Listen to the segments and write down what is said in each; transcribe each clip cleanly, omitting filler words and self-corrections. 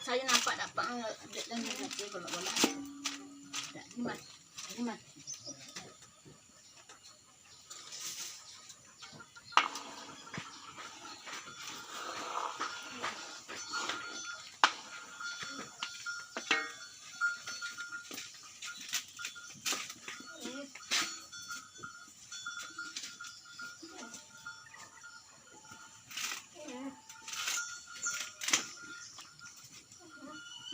Saya nampak dapat dan nanti kalau bola. Tak iman. Iman.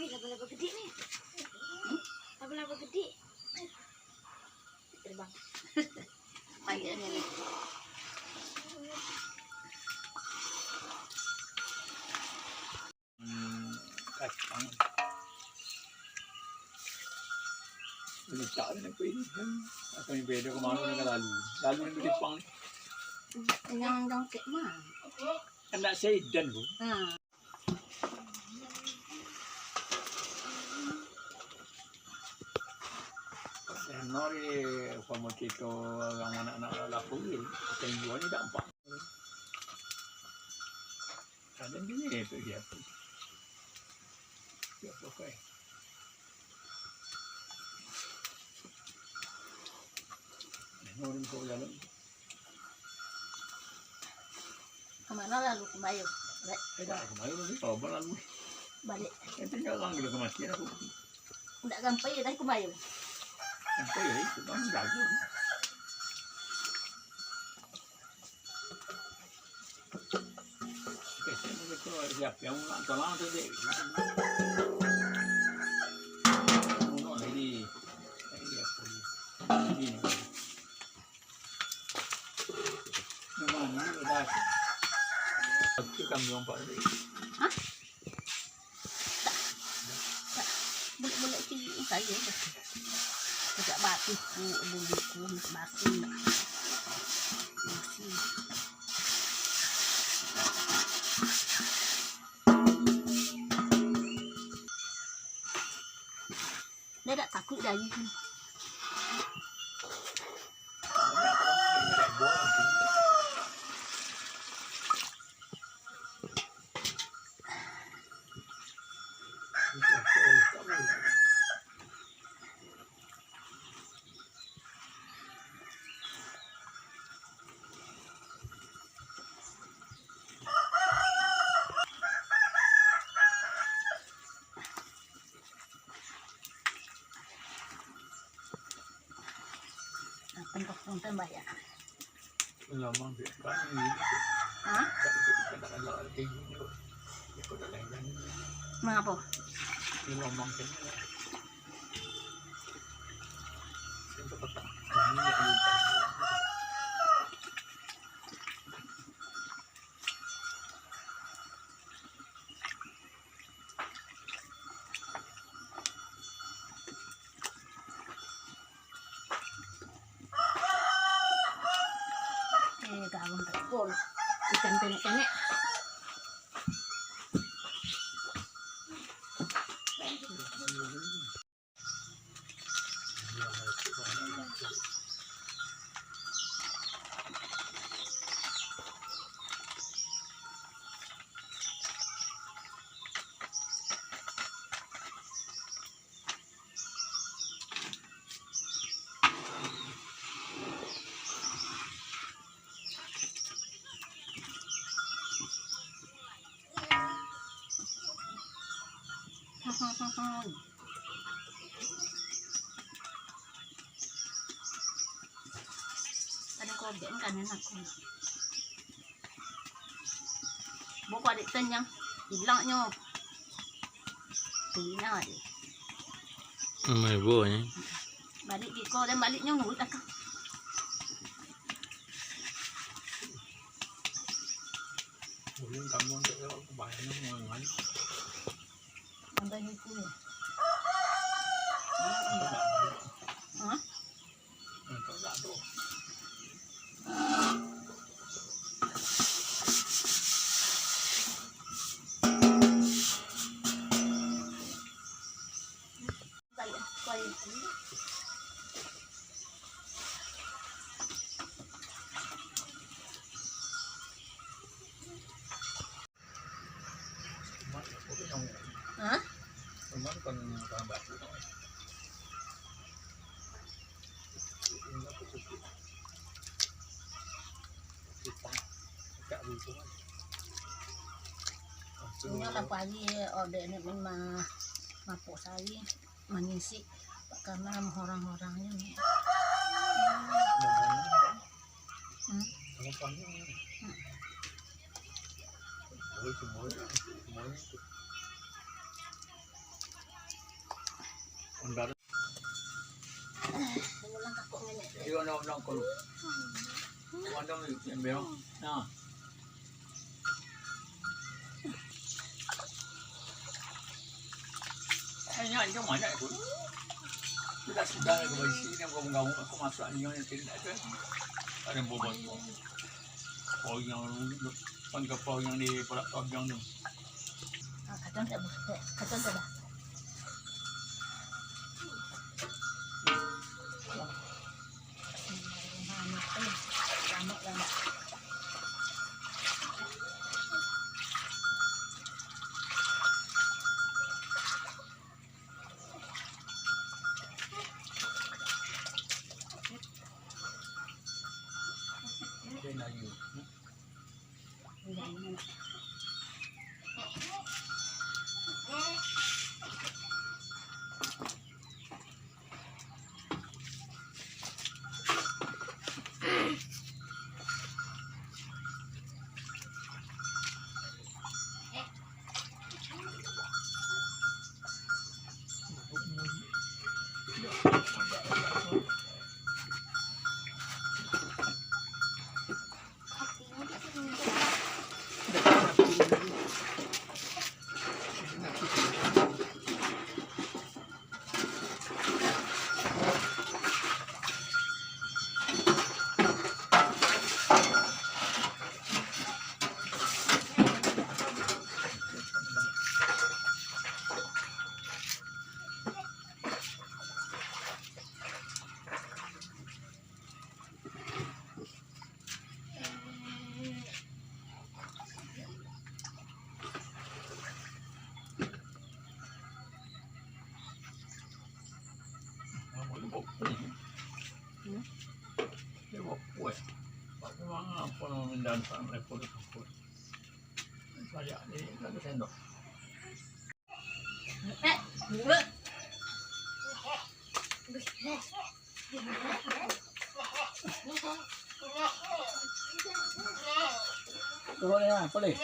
Laba-laba gede ni. Laba-laba gede. Terbang. Panggil ni. Kacang. Ini tak ada nak pergi. Atau ni beda ke mana dengan lalu. Lalu ni beripang ni. Yang dongkek mah. Kan nak sedan tu. Nori sama kita orang anak-anak laku ni, tengok ni tak nampak. Ada ni tu dia tu. Dia pakai. Nori kau jalan. Kemana lalu ke Bayu? Dah ke Bayu ni, kau lalu. Balik. Itu jangan kita kematian aku. Tak sampai dah ke Bayu. Sampai ya itu kan jago. Kita nak keluar siap yang nak tolong tu dek. Mau lagi apa ni? Ini. Memang ni dah. Aku kami orang pak ni. Hah? Tak. Boleh ciri saya dah. Tidak batu buku batu nak masih dia tak takut dah ni. Pengkopong tambah ya. Lama biar ni. Hah? Kalau lagi ni, ikut lain. Mengapa? Lama kan. Untuk petang. Gawang tekol. Ikan penek-penek. Ada kobek kan enak aku. Buka adik tenyang. Hilangnya. Tina dia. Mai bo ni. Balik di kau dan baliknya nurut tak? Boleh kamu untuk bayar nama mana? Ambil ni tu. Ha? Untuk dah tu. Ha? Teman kan orang batu. Punya lah pagi order ni memang mapuk sari mengisi karena orang-orangnya ni. Ulang kakak nenek. Dia nak kalau. Mana yang biar? Nah. Hanya itu mana itu? Sudah ke sini yang kamu aku masuk ni yang tidak ada. Ada bobot. Oh yang kan kapal yang di Perak Tabjang tu. Kacang tak boleh. Kacang tak dah. Dia nak you. Dia buat kuat. Memang apa nama dan sampai repot. Saya ni ada sendok. Turun ya, boleh.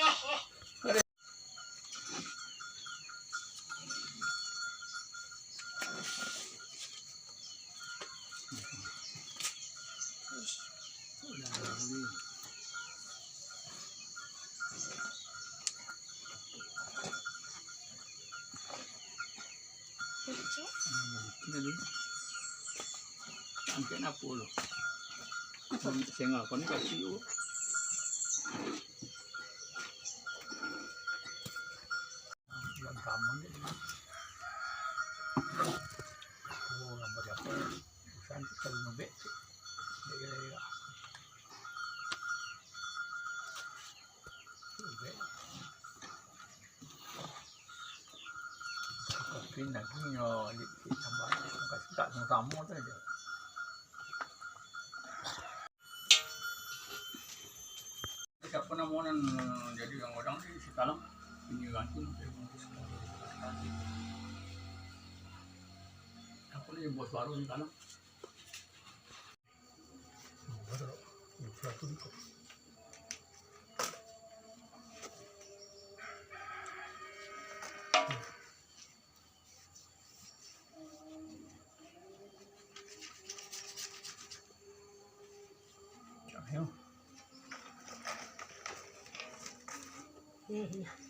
Jadi, angkat apa lo? Sengah kau ni kasih you. Yang kamu ni. Oh, nampak apa? Bukan kalau nubek. Lega. Tapi nak punya tambah kasih tak sama tu aja. Tak pernah mau jadi orang-orang di sekalang ini gantung. Ako na yung bos baru yung tanong. Yung platun ko. Iya.